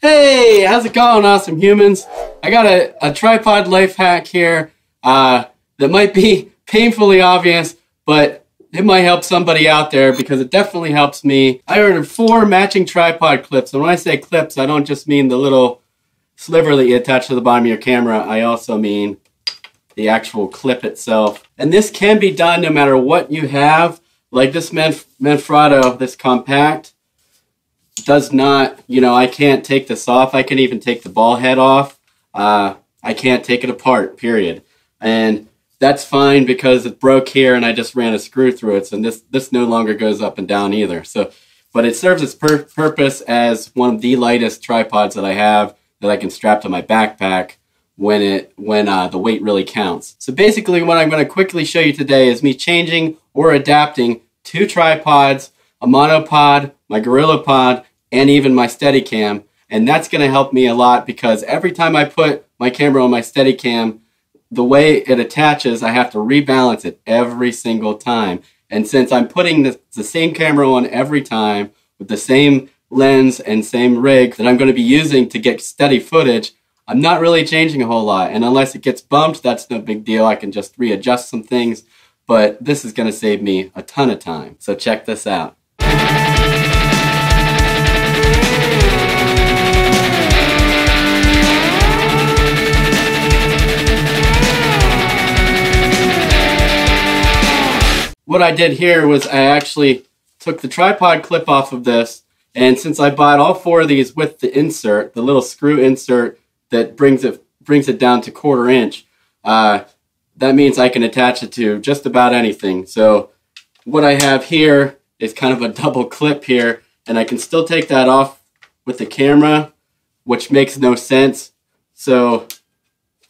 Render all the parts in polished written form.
Hey, how's it going, awesome humans? I got a tripod life hack here that might be painfully obvious, but it might help somebody out there because it definitely helps me. I ordered 4 matching tripod clips, and when I say clips, I don't just mean the little sliver that you attach to the bottom of your camera. I also mean the actual clip itself. And this can be done no matter what you have. Like this Manfrotto, this compact, does not, I can't take this off. I can even take the ball head off. I can't take it apart, period. And that's fine because it broke here and I just ran a screw through it. So this no longer goes up and down either. But it serves its purpose as one of the lightest tripods that I have that I can strap to my backpack when the weight really counts. So basically what I'm going to quickly show you today is me changing or adapting 2 tripods, a monopod, my GorillaPod, and even my Steadicam. And that's going to help me a lot because every time I put my camera on my Steadicam, the way it attaches, I have to rebalance it every single time. And since I'm putting the same camera on every time with the same lens and same rig that I'm going to be using to get steady footage, I'm not really changing a whole lot. And unless it gets bumped, that's no big deal. I can just readjust some things. But this is going to save me a ton of time. So check this out. What I did here was I actually took the tripod clip off of this, and since I bought all 4 of these with the insert, the little screw insert that brings it down to 1/4 inch, that means I can attach it to just about anything. So what I have here is kind of a double clip here, and I can still take that off with the camera, which makes no sense. So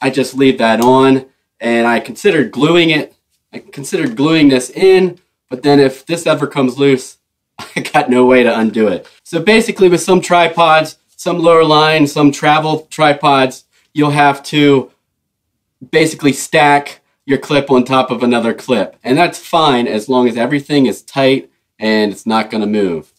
I just leave that on, and I considered gluing it. I considered gluing this in, but then if this ever comes loose, I got no way to undo it. So basically with some tripods, some lower line, some travel tripods, you'll have to basically stack your clip on top of another clip. And that's fine as long as everything is tight and it's not going to move.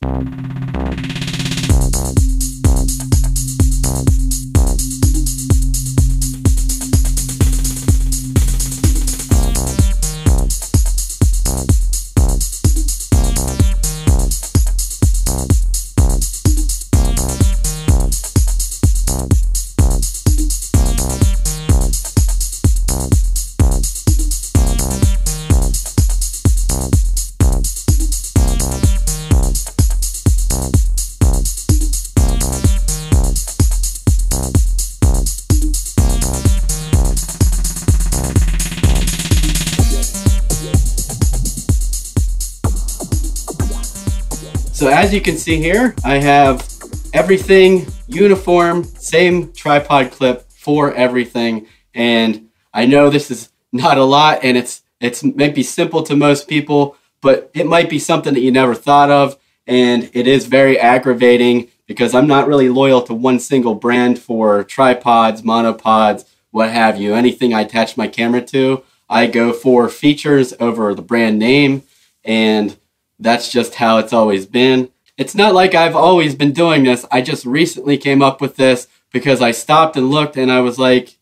So as you can see here, I have everything uniform, same tripod clip for everything. And I know this is not a lot and it might be simple to most people, but it might be something that you never thought of. And it is very aggravating because I'm not really loyal to one single brand for tripods, monopods, what have you. Anything I attach my camera to, I go for features over the brand name, and that's just how it's always been. It's not like I've always been doing this. I just recently came up with this because I stopped and looked and I was like,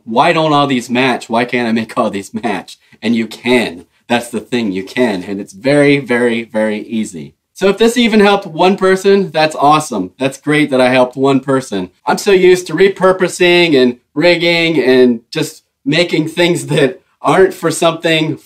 why don't all these match? Why can't I make all these match? And you can. That's the thing, you can. And it's very, very, very easy. So if this even helped one person, that's awesome. That's great that I helped one person. I'm so used to repurposing and rigging and just making things that aren't for something.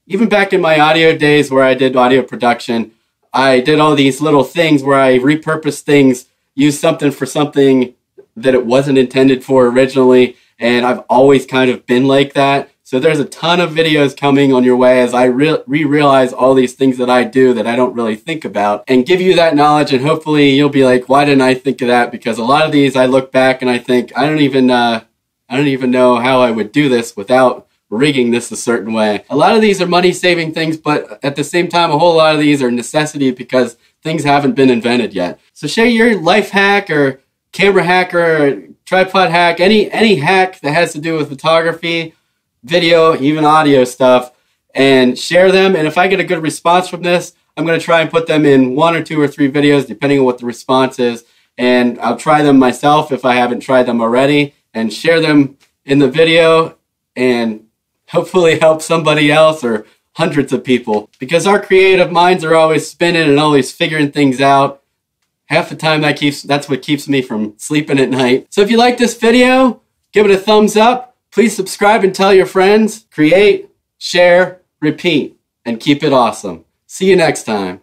Even back in my audio days where I did audio production, I did all these little things where I repurposed things, used something for something that it wasn't intended for originally, and I've always kind of been like that. So there's a ton of videos coming on your way as I realize all these things that I do that I don't really think about and give you that knowledge, and hopefully you'll be like, why didn't I think of that? Because a lot of these I look back and I think, I don't even know how I would do this without rigging this a certain way. A lot of these are money-saving things, but at the same time, a whole lot of these are necessity because things haven't been invented yet. So share your life hack or camera hack or tripod hack, any hack that has to do with photography, video, even audio stuff, and share them. And if I get a good response from this, I'm going to try and put them in 1 or 2 or 3 videos, depending on what the response is. and I'll try them myself if I haven't tried them already, and share them in the video and hopefully help somebody else or hundreds of people, because our creative minds are always spinning and always figuring things out. Half the time that's what keeps me from sleeping at night. So if you like this video, give it a thumbs up. Please subscribe and tell your friends. Create, share, repeat, and keep it awesome. See you next time.